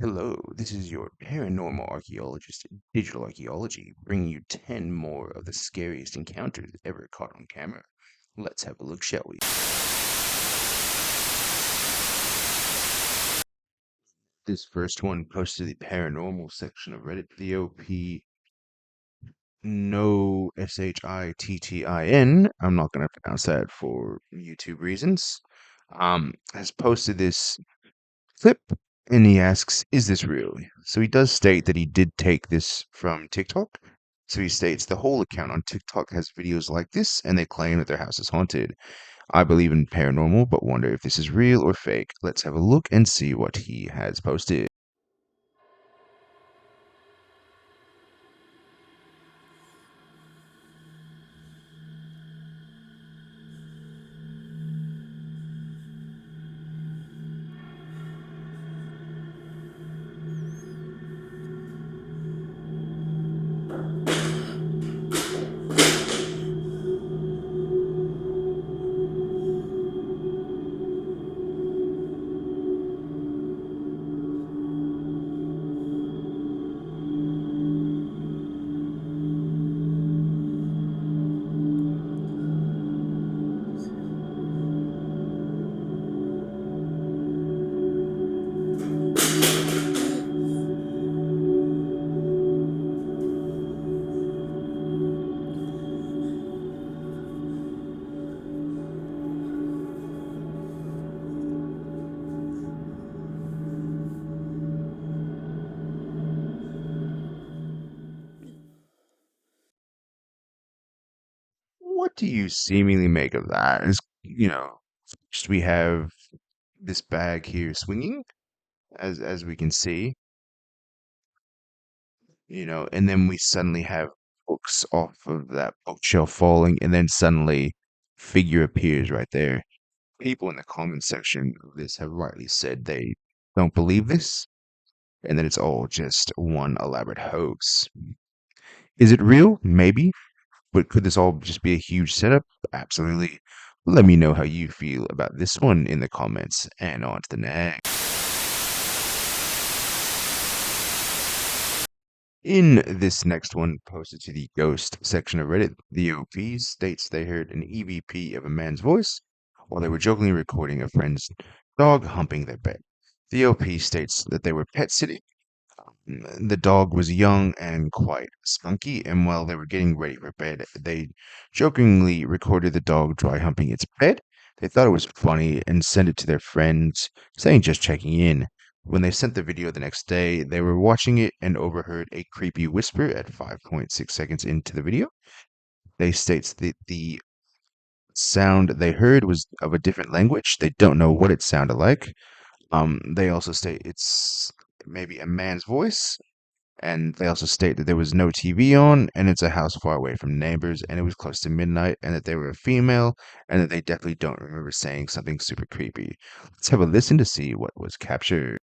Hello, this is your paranormal archaeologist, Digital Archaeology, bringing you 10 more of the scariest encounters ever caught on camera. Let's have a look, shall we? This first one posted to the paranormal section of Reddit. The OP no Shittin. I'm not going to pronounce that for YouTube reasons. Has posted this clip and he asks, is this real? So he does state that he did take this from TikTok. So he states the whole account on TikTok has videos like this and they claim that their house is haunted. I believe in paranormal, but wonder if this is real or fake. Let's have a look and see what he has posted. What do you seemingly make of that? Just we have this bag here swinging, as we can see, and then we suddenly have books off of that bookshelf falling, and then suddenly figure appears right there. People in the comment section of this have rightly said they don't believe this, and that it's all just one elaborate hoax. Is it real? Maybe. But could this all just be a huge setup? Absolutely. Let me know how you feel about this one in the comments, and on to the next. In this next one, posted to the ghost section of Reddit, the OP states they heard an EVP of a man's voice while they were jokingly recording a friend's dog humping their bed. The OP states that they were pet sitting. The dog was young and quite spunky, and while they were getting ready for bed, they jokingly recorded the dog dry humping its bed. They thought it was funny and sent it to their friends, saying just checking in. When they sent the video the next day, they were watching it and overheard a creepy whisper at 5.6 seconds into the video. They states that the sound they heard was of a different language. They don't know what it sounded like. They also state it's maybe a man's voice, and they also state that there was no TV on, and it's a house far away from neighbors, and it was close to midnight, and that they were a female, and that they definitely don't remember saying something super creepy. Let's have a listen to see what was captured.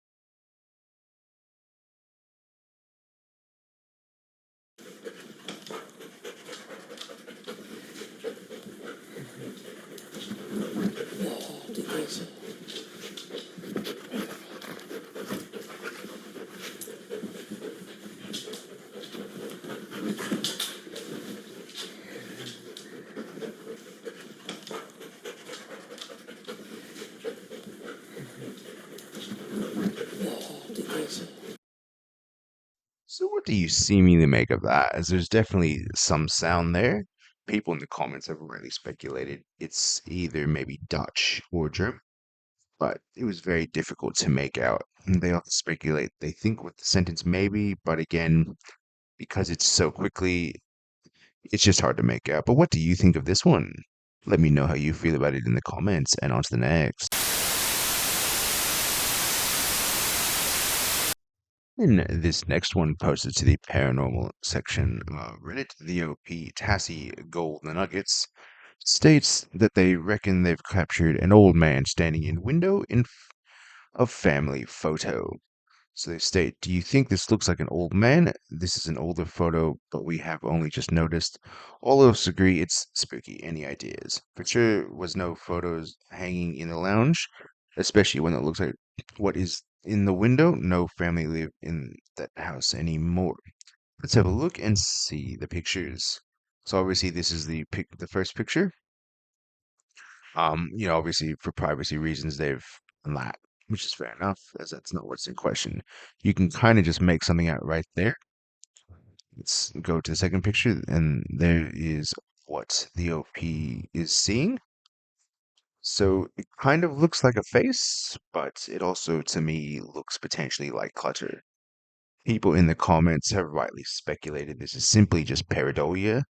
So, what do you seemingly make of that? As there's definitely some sound there. People in the comments have already speculated it's either maybe Dutch or German, but it was very difficult to make out. And they also speculate they think with the sentence maybe, but again, because it's so quickly, it's just hard to make out. But what do you think of this one? Let me know how you feel about it in the comments, and on to the next. In this next one posted to the paranormal section of Reddit, the OP Tassie Gold Nuggets states that they reckon they've captured an old man standing in window of family photo. So they state, do you think this looks like an old man? This is an older photo, but we have only just noticed. All of us agree it's spooky. Any ideas? For sure was no photos hanging in the lounge, especially when it looks like what is In the window, no family live in that house anymore. Let's have a look and see the pictures. So obviously this is the first picture. Obviously for privacy reasons they've done that, which is fair enough, as that's not what's in question. You can kind of just make something out right there. Let's go to the second picture, and there is what the OP is seeing. So it kind of looks like a face, but it also, to me, looks potentially like clutter. People in the comments have rightly speculated this is simply just pareidolia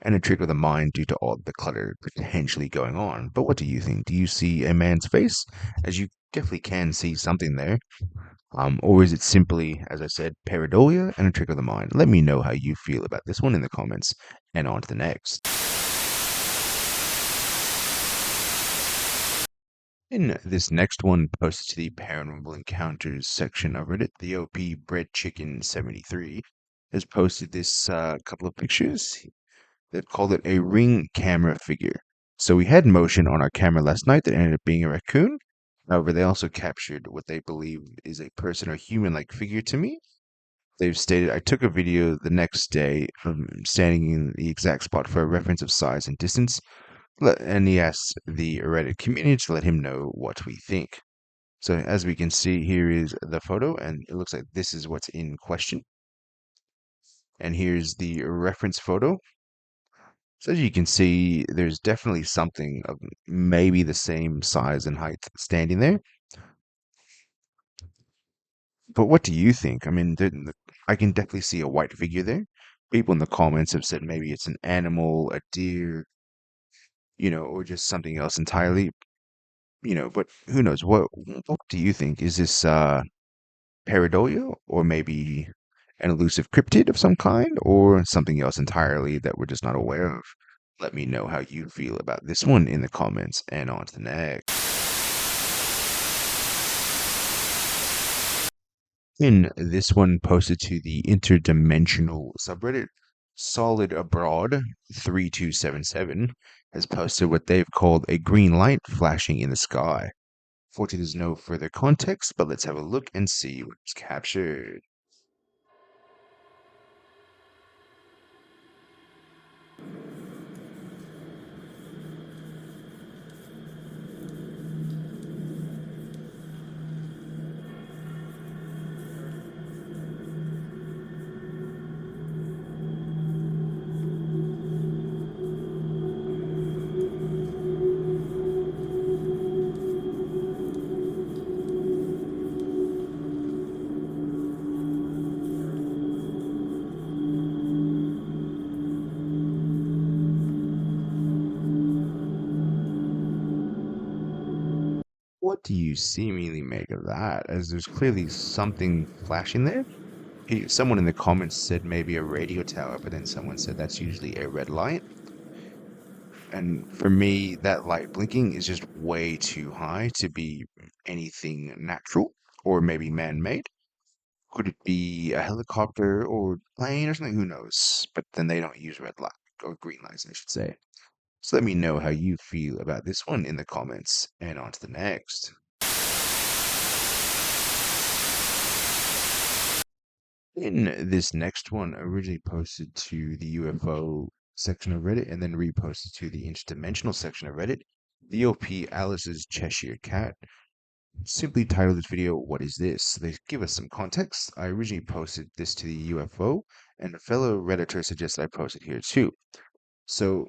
and a trick of the mind due to all the clutter potentially going on. But what do you think? Do you see a man's face? As you definitely can see something there. Or is it simply, as I said, pareidolia and a trick of the mind? Let me know how you feel about this one in the comments, and on to the next. In this next one, posted to the Paranormal Encounters section of Reddit, the OP Bread Chicken 73 has posted this couple of pictures. They've called it a ring camera figure. So we had motion on our camera last night that ended up being a raccoon. However, they also captured what they believe is a person or human-like figure to me. They've stated, I took a video the next day of standing in the exact spot for a reference of size and distance, and he asked the Reddit community to let him know what we think. So as we can see, here is the photo, and it looks like this is what's in question. And here's the reference photo. So as you can see, there's definitely something of maybe the same size and height standing there. But what do you think? I mean, I can definitely see a white figure there. People in the comments have said maybe it's an animal, a deer, or just something else entirely, but who knows? What do you think? Is this pareidolia, or maybe an elusive cryptid of some kind, or something else entirely that we're just not aware of? Let me know how you feel about this one in the comments, and on to the next. In this one, posted to the interdimensional subreddit, Solid Abroad 3277 has posted what they've called a green light flashing in the sky. Fortunately, there's no further context, but let's have a look and see what's captured. What do you seemingly make of that? As there's clearly something flashing there. Someone in the comments said maybe a radio tower, but then someone said that's usually a red light. And for me, that light blinking is just way too high to be anything natural or maybe man-made. Could it be a helicopter or plane or something? Who knows? But then they don't use red light or green lights, I should say. So let me know how you feel about this one in the comments, and on to the next. In this next one, originally posted to the UFO section of Reddit and then reposted to the interdimensional section of Reddit, the OP Alice's Cheshire Cat simply titled this video, What is this? They give us some context. I originally posted this to the UFO, and a fellow Redditor suggested I post it here too. So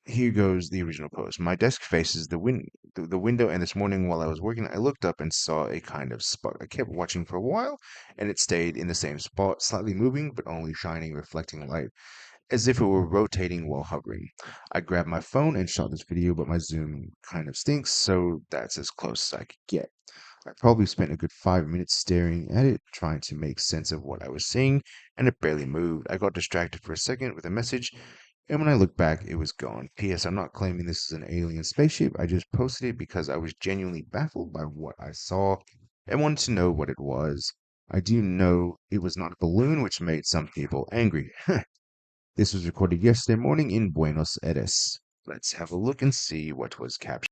here goes the original post. My desk faces the window, and this morning while I was working, I looked up and saw a kind of spot. I kept watching for a while, and it stayed in the same spot, slightly moving, but only shining, reflecting light, as if it were rotating while hovering. I grabbed my phone and shot this video, but my zoom kind of stinks, so that's as close as I could get. I probably spent a good 5 minutes staring at it, trying to make sense of what I was seeing, and it barely moved. I got distracted for a second with a message, and when I looked back, it was gone. P.S. I'm not claiming this is an alien spaceship. I just posted it because I was genuinely baffled by what I saw and wanted to know what it was. I do know it was not a balloon, which made some people angry. This was recorded yesterday morning in Buenos Aires. Let's have a look and see what was captured.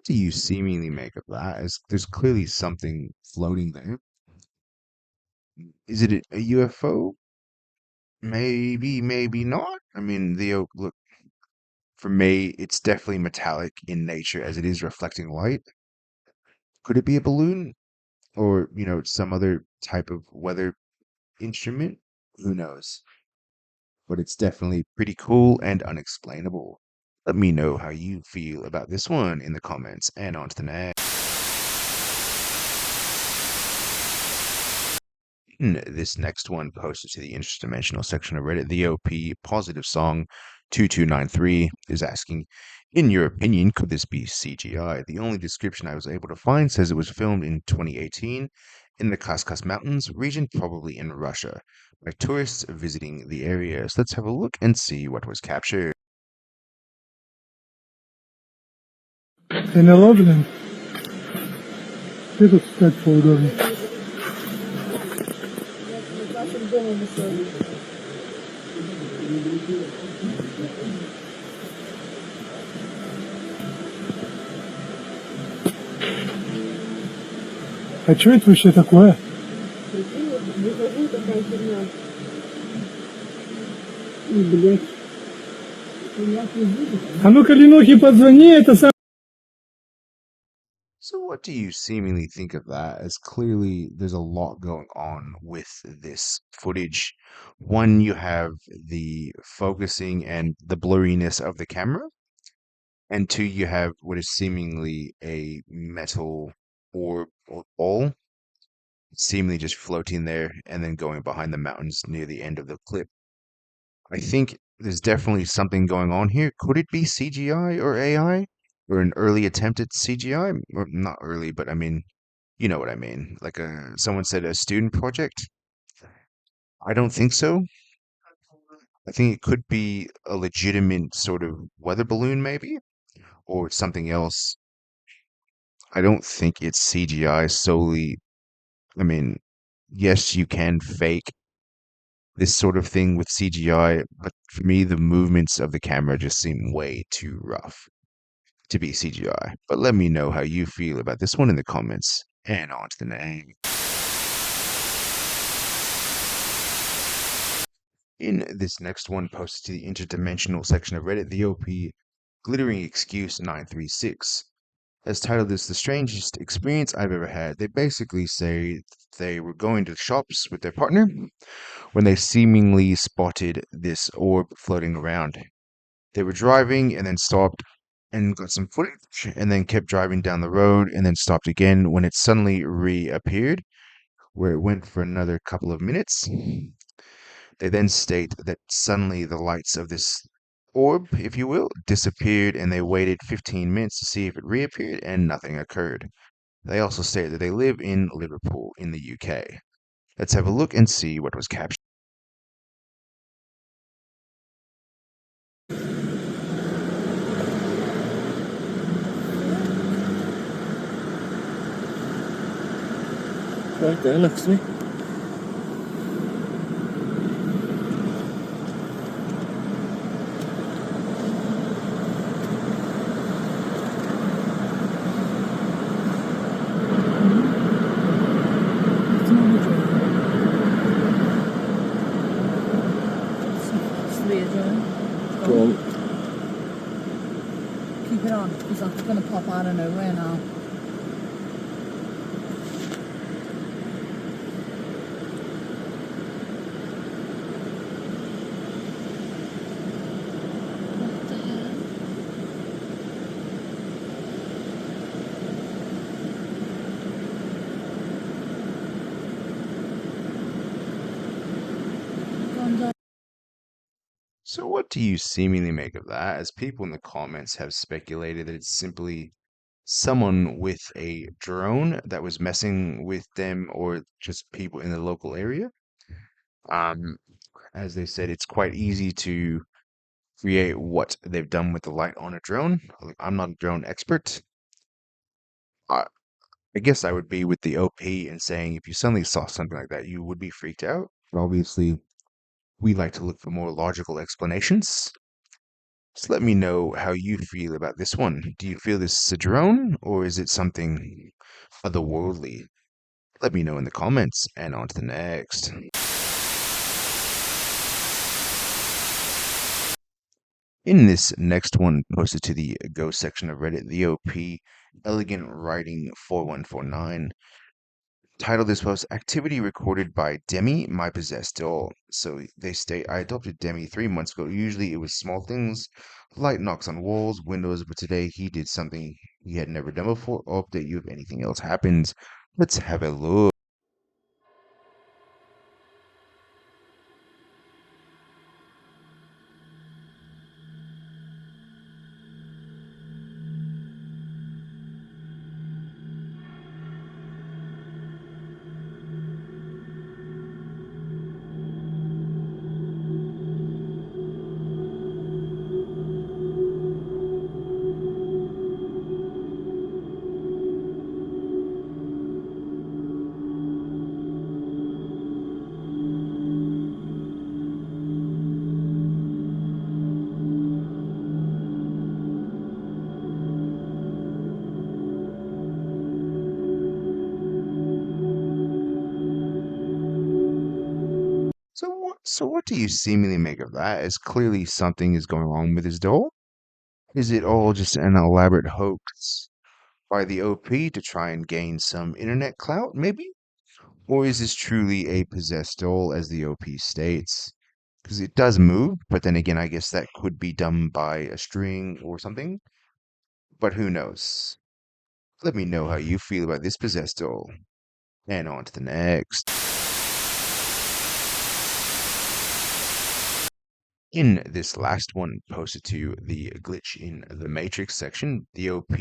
do you seemingly make of that? As there's clearly something floating there. Is it a UFO? Maybe, maybe not. I mean, look, for me, it's definitely metallic in nature as it is reflecting light. Could it be a balloon or, some other type of weather instrument? Who knows? But it's definitely pretty cool and unexplainable. Let me know how you feel about this one in the comments and on to the next. This next one posted to the interdimensional section of Reddit. The OP positive song 2293 is asking, in your opinion, could this be CGI? The only description I was able to find says it was filmed in 2018 in the Kavkaz Mountains region, probably in Russia, by tourists visiting the area. So let's have a look and see what was captured. НЛО, блин. Где тут встать поудобнее? А что это вообще такое? Выхожу, такая херня. И, блядь. А ну-ка, Ленухе позвони, это сам... So, what do you seemingly think of that? As clearly there's a lot going on with this footage. One, you have the focusing and the blurriness of the camera, and two, you have what is seemingly a metal orb or ball, seemingly just floating there and then going behind the mountains near the end of the clip. I think there's definitely something going on here. Could it be CGI or AI? Or an early attempt at CGI? Or not early, but I mean, you know what I mean. Like someone said a student project. I don't think so. I think it could be a legitimate sort of weather balloon, maybe, or something else. I don't think it's CGI solely. I mean, yes, you can fake this sort of thing with CGI, but for me, the movements of the camera just seem way too rough to be CGI. But let me know how you feel about this one in the comments. And on to the next. In this next one posted to the interdimensional section of Reddit, the OP Glittering Excuse 936 has titled this the strangest experience I've ever had. They basically say they were going to shops with their partner when they seemingly spotted this orb floating around. They were driving and then stopped and got some footage and then kept driving down the road and then stopped again when it suddenly reappeared, where it went for another couple of minutes. They then state that suddenly the lights of this orb, if you will, disappeared and they waited 15 minutes to see if it reappeared and nothing occurred. They also state that they live in Liverpool in the UK. Let's have a look and see what was captured. Right there next to me. Go on. Keep it on, because I'm going to pop out of nowhere now. What the hell? Gone down. So, what do you seemingly make of that? As people in the comments have speculated that it's simply someone with a drone that was messing with them or just people in the local area. Um, as they said, it's quite easy to create what they've done with the light on a drone. Like, I'm not a drone expert. I, I guess I would be with the OP and saying if you suddenly saw something like that, you would be freaked out. But obviously, we like to look for more logical explanations. Just let me know how you feel about this one. Do you feel this is a drone, or is it something otherworldly? Let me know in the comments. And on to the next. Just let me know how you feel about this one. Do you feel this is a drone, or is it something otherworldly? Let me know in the comments. And on to the next. In this next one posted to the ghost section of Reddit, the OP Elegant Writing 4149 titled this post Activity Recorded by Demi, My Possessed Doll. So they state, I adopted Demi 3 months ago. Usually it was small things, light knocks on walls, windows, but today he did something he had never done before. I'll update you if anything else happens. Let's have a look. So what do you seemingly make of that? As clearly something is going wrong with his doll? Is it all just an elaborate hoax by the OP to try and gain some internet clout, maybe? Or is this truly a possessed doll, as the OP states? Because it does move, but then again, I guess that could be done by a string or something. But who knows? Let me know how you feel about this possessed doll. And on to the next. In this last one posted to the glitch in the Matrix section, the OP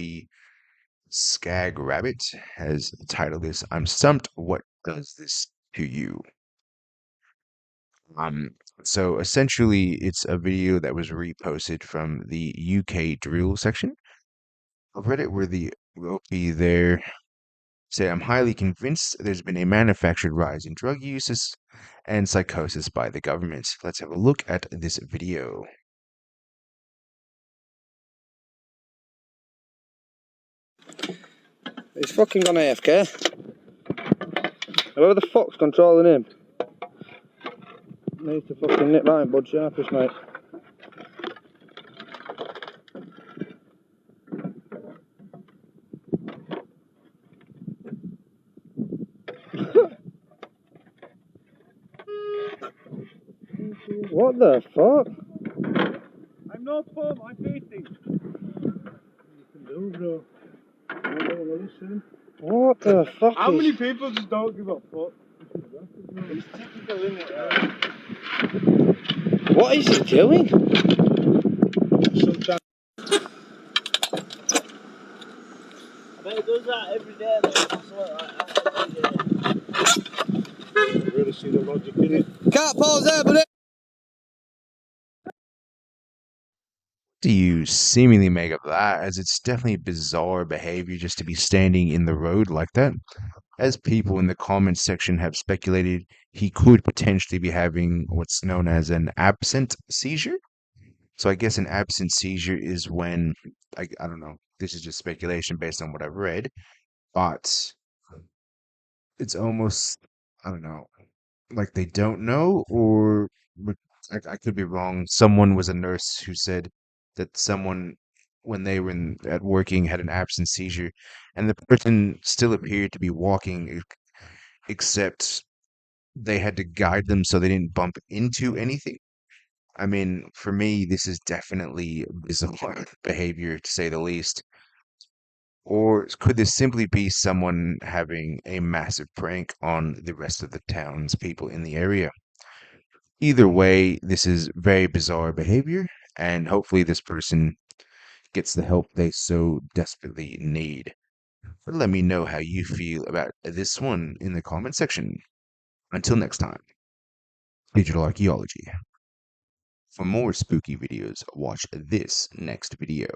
Scag Rabbit has titled this, I'm stumped, what does this to you? Um, so essentially, it's a video that was reposted from the UK drill section of Reddit, where the OP there said, I'm highly convinced there's been a manufactured rise in drug uses and psychosis by the government. Let's have a look at this video. He's fucking gone AFK. Whoever the fuck's controlling him needs to fucking nip that in bud sharpish, mate. What the fuck? I'm not home, I'm waiting. You can do, bro. I don't want to listen. What the fuck How is... many people just don't give a fuck? It's typical, isn't it? What is he doing? Sometimes. I bet he does that every day, though. I really see the logic in it. Can't pause there, buddy! Do you seemingly make of that? As it's definitely bizarre behavior just to be standing in the road like that. As people in the comments section have speculated, he could potentially be having what's known as an absent seizure. So I guess an absent seizure is when, I don't know, this is just speculation based on what I've read, but it's almost, I don't know, like they don't know, or I could be wrong. Someone was a nurse who said that someone, when they were at working, had an absent seizure, and the person still appeared to be walking, except they had to guide them so they didn't bump into anything. I mean, for me, this is definitely bizarre behavior, to say the least. Or could this simply be someone having a massive prank on the rest of the townspeople in the area? Either way, this is very bizarre behavior, and hopefully this person gets the help they so desperately need. But let me know how you feel about this one in the comment section. Until next time, Digital Archaeology. For more spooky videos, watch this next video.